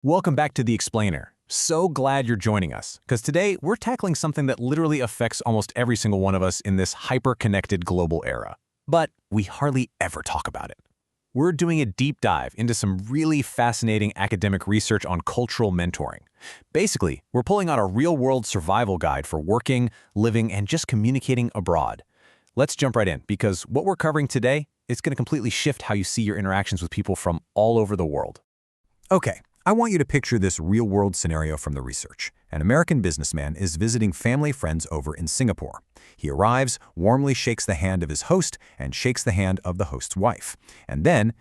Welcome back to The Explainer. So glad you're joining us, because today we're tackling something that literally affects almost every single one of us in this hyper-connected global era. But we hardly ever talk about it. We're doing a deep dive into some really fascinating academic research on cultural mentoring. Basically, we're pulling out a real-world survival guide for working, living, and just communicating abroad. Let's jump right in, because what we're covering today is going to completely shift how you see your interactions with people from all over the world. Okay. I want you to picture this real-world scenario from the research. An American businessman is visiting family friends over in Singapore. He arrives, warmly shakes the hand of his host, and shakes the hand of the host's wife. And then,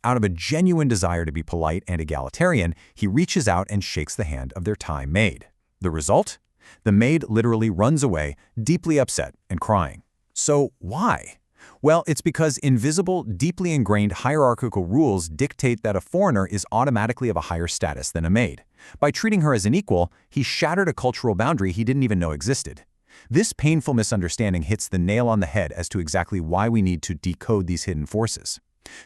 out of a genuine desire to be polite and egalitarian, he reaches out and shakes the hand of their Thai maid. The result? The maid literally runs away, deeply upset and crying. So why? Well, it's because invisible, deeply ingrained hierarchical rules dictate that a foreigner is automatically of a higher status than a maid. By treating her as an equal, he shattered a cultural boundary he didn't even know existed. This painful misunderstanding hits the nail on the head as to exactly why we need to decode these hidden forces.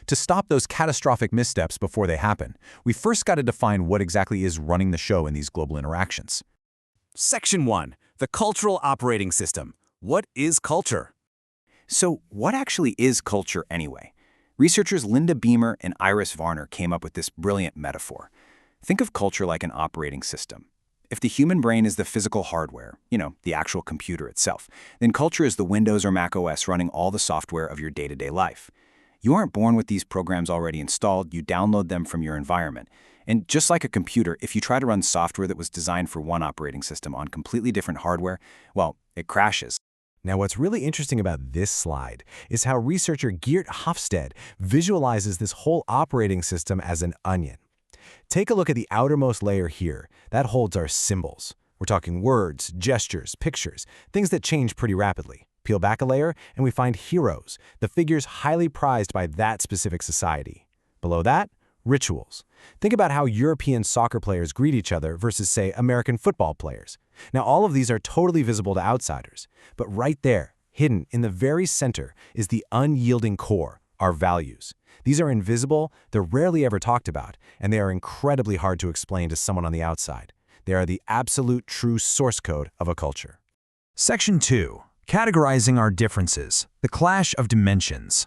To stop those catastrophic missteps before they happen, we first got to define what exactly is running the show in these global interactions. Section 1. The Cultural Operating System. What is culture? So what actually is culture anyway? Researchers Linda Beamer and Iris Varner came up with this brilliant metaphor. Think of culture like an operating system. If the human brain is the physical hardware, the actual computer itself, then culture is the Windows or Mac OS running all the software of your day-to-day life. You aren't born with these programs already installed, you download them from your environment. And just like a computer, if you try to run software that was designed for one operating system on completely different hardware, well, it crashes. Now, what's really interesting about this slide is how researcher Geert Hofstede visualizes this whole operating system as an onion. Take a look at the outermost layer here. That holds our symbols. We're talking words, gestures, pictures, things that change pretty rapidly. Peel back a layer, and we find heroes, the figures highly prized by that specific society. Below that, rituals. Think about how European soccer players greet each other versus, say, American football players. Now, all of these are totally visible to outsiders, but right there, hidden in the very center, is the unyielding core, our values. These are invisible, they're rarely ever talked about, and they are incredibly hard to explain to someone on the outside. They are the absolute true source code of a culture. Section 2. Categorizing our differences. The clash of dimensions.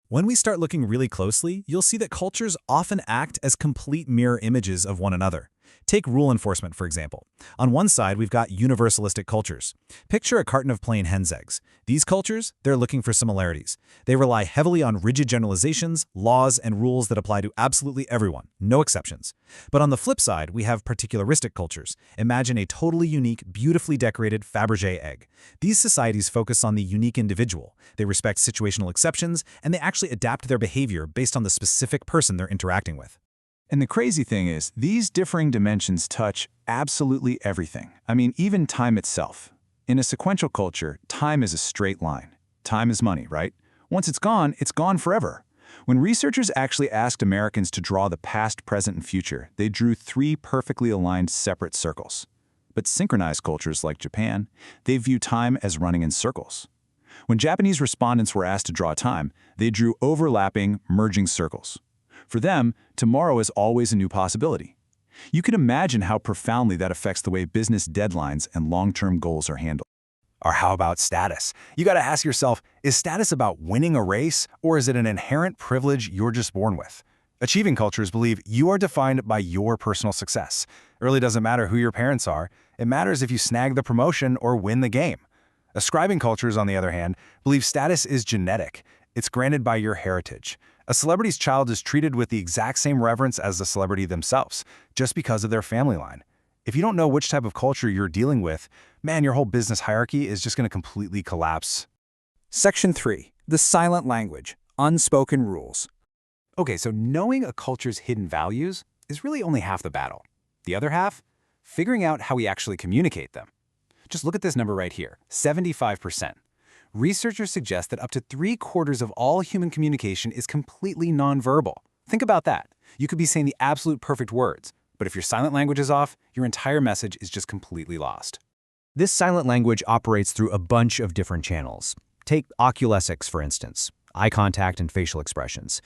When we start looking really closely, you'll see that cultures often act as complete mirror images of one another. Take rule enforcement, for example. On one side, we've got universalistic cultures. Picture a carton of plain hen's eggs. These cultures, they're looking for similarities. They rely heavily on rigid generalizations, laws, and rules that apply to absolutely everyone, no exceptions. But on the flip side, we have particularistic cultures. Imagine a totally unique, beautifully decorated Fabergé egg. These societies focus on the unique individual. They respect situational exceptions, and they actually adapt their behavior based on the specific person they're interacting with. And the crazy thing is, these differing dimensions touch absolutely everything. I mean, even time itself. In a sequential culture, time is a straight line. Time is money, right? Once it's gone forever. When researchers actually asked Americans to draw the past, present, and future, they drew 3 perfectly aligned separate circles. But synchronized cultures like Japan, they view time as running in circles. When Japanese respondents were asked to draw time, they drew overlapping, merging circles. For them, tomorrow is always a new possibility. You can imagine how profoundly that affects the way business deadlines and long-term goals are handled. Or how about status? You gotta ask yourself, is status about winning a race, or is it an inherent privilege you're just born with? Achieving cultures believe you are defined by your personal success. It really doesn't matter who your parents are. It matters if you snag the promotion or win the game. Ascribing cultures, on the other hand, believe status is genetic. It's granted by your heritage. A celebrity's child is treated with the exact same reverence as the celebrity themselves, just because of their family line. If you don't know which type of culture you're dealing with, man, your whole business hierarchy is just going to completely collapse. Section 3. The silent language. Unspoken rules. Okay, so knowing a culture's hidden values is really only half the battle. The other half? Figuring out how we actually communicate them. Just look at this number right here, 75%. Researchers suggest that up to 3/4 of all human communication is completely nonverbal. Think about that. You could be saying the absolute perfect words, but if your silent language is off, your entire message is just completely lost. This silent language operates through a bunch of different channels. Take oculesics, for instance, eye contact and facial expressions.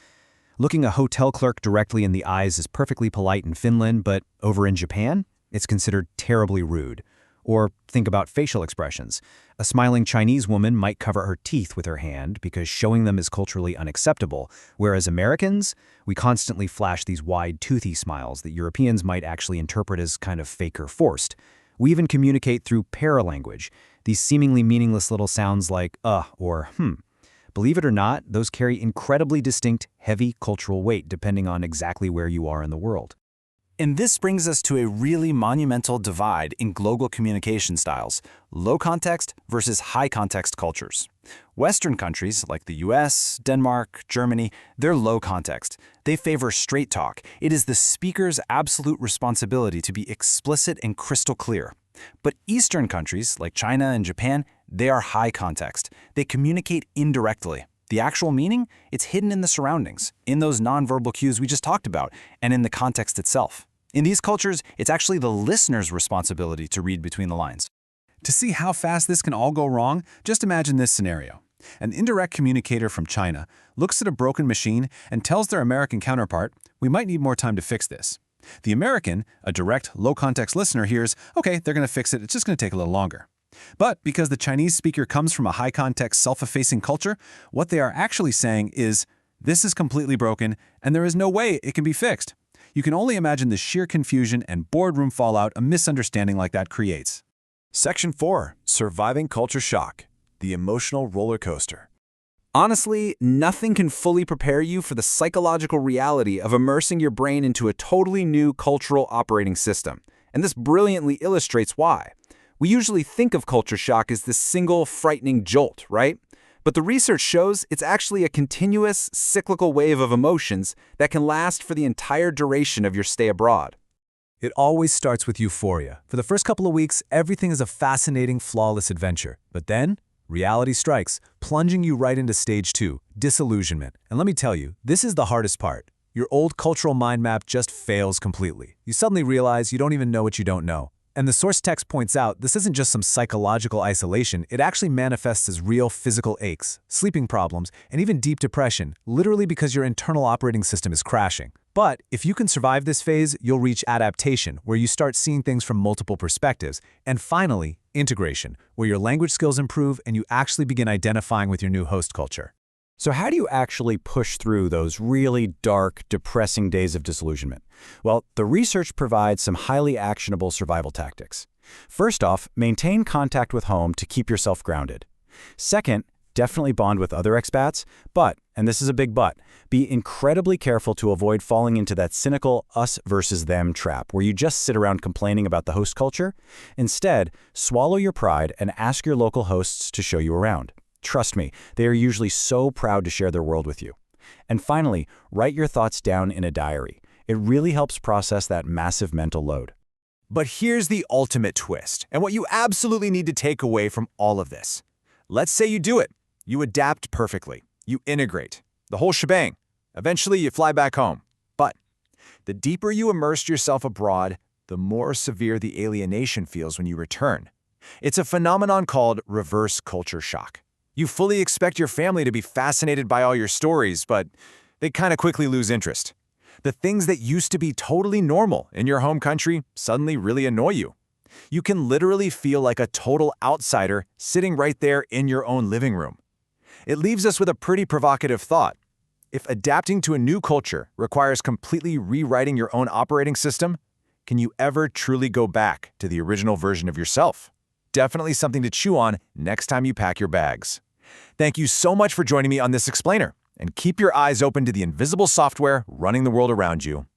Looking a hotel clerk directly in the eyes is perfectly polite in Finland, but over in Japan, it's considered terribly rude. Or think about facial expressions. A smiling Chinese woman might cover her teeth with her hand because showing them is culturally unacceptable, whereas Americans, we constantly flash these wide, toothy smiles that Europeans might actually interpret as kind of fake or forced. We even communicate through paralanguage, these seemingly meaningless little sounds like or hmm. Believe it or not, those carry incredibly distinct, heavy cultural weight depending on exactly where you are in the world. And this brings us to a really monumental divide in global communication styles, low context versus high context cultures. Western countries like the US, Denmark, Germany, they're low context. They favor straight talk. It is the speaker's absolute responsibility to be explicit and crystal clear. But Eastern countries like China and Japan, they are high context. They communicate indirectly. The actual meaning, it's hidden in the surroundings, in those nonverbal cues we just talked about, and in the context itself. In these cultures, it's actually the listener's responsibility to read between the lines. To see how fast this can all go wrong, just imagine this scenario. An indirect communicator from China looks at a broken machine and tells their American counterpart, "We might need more time to fix this." The American, a direct, low-context listener, hears, "Okay, they're going to fix it, it's just going to take a little longer." But because the Chinese speaker comes from a high-context, self-effacing culture, what they are actually saying is, "This is completely broken, and there is no way it can be fixed." You can only imagine the sheer confusion and boardroom fallout a misunderstanding like that creates. Section 4. Surviving culture shock. The emotional roller coaster. Honestly, nothing can fully prepare you for the psychological reality of immersing your brain into a totally new cultural operating system. And this brilliantly illustrates why. We usually think of culture shock as this single, frightening jolt, right? But the research shows it's actually a continuous, cyclical wave of emotions that can last for the entire duration of your stay abroad. It always starts with euphoria. For the first couple of weeks, everything is a fascinating, flawless adventure. But then, reality strikes, plunging you right into stage 2, disillusionment. And let me tell you, this is the hardest part. Your old cultural mind map just fails completely. You suddenly realize you don't even know what you don't know. And the source text points out this isn't just some psychological isolation, it actually manifests as real physical aches, sleeping problems, and even deep depression, literally because your internal operating system is crashing. But if you can survive this phase, you'll reach adaptation, where you start seeing things from multiple perspectives, and finally, integration, where your language skills improve and you actually begin identifying with your new host culture. So how do you actually push through those really dark, depressing days of disillusionment? Well, the research provides some highly actionable survival tactics. First off, maintain contact with home to keep yourself grounded. Second, definitely bond with other expats, but, and this is a big but, be incredibly careful to avoid falling into that cynical us versus them trap where you just sit around complaining about the host culture. Instead, swallow your pride and ask your local hosts to show you around. Trust me, they are usually so proud to share their world with you. And finally, write your thoughts down in a diary. It really helps process that massive mental load. But here's the ultimate twist, and what you absolutely need to take away from all of this. Let's say you do it. You adapt perfectly. You integrate. The whole shebang. Eventually, you fly back home. But the deeper you immerse yourself abroad, the more severe the alienation feels when you return. It's a phenomenon called reverse culture shock. You fully expect your family to be fascinated by all your stories, but they kind of quickly lose interest. The things that used to be totally normal in your home country suddenly really annoy you. You can literally feel like a total outsider sitting right there in your own living room. It leaves us with a pretty provocative thought. If adapting to a new culture requires completely rewriting your own operating system, can you ever truly go back to the original version of yourself? Definitely something to chew on next time you pack your bags. Thank you so much for joining me on this explainer, and keep your eyes open to the invisible software running the world around you.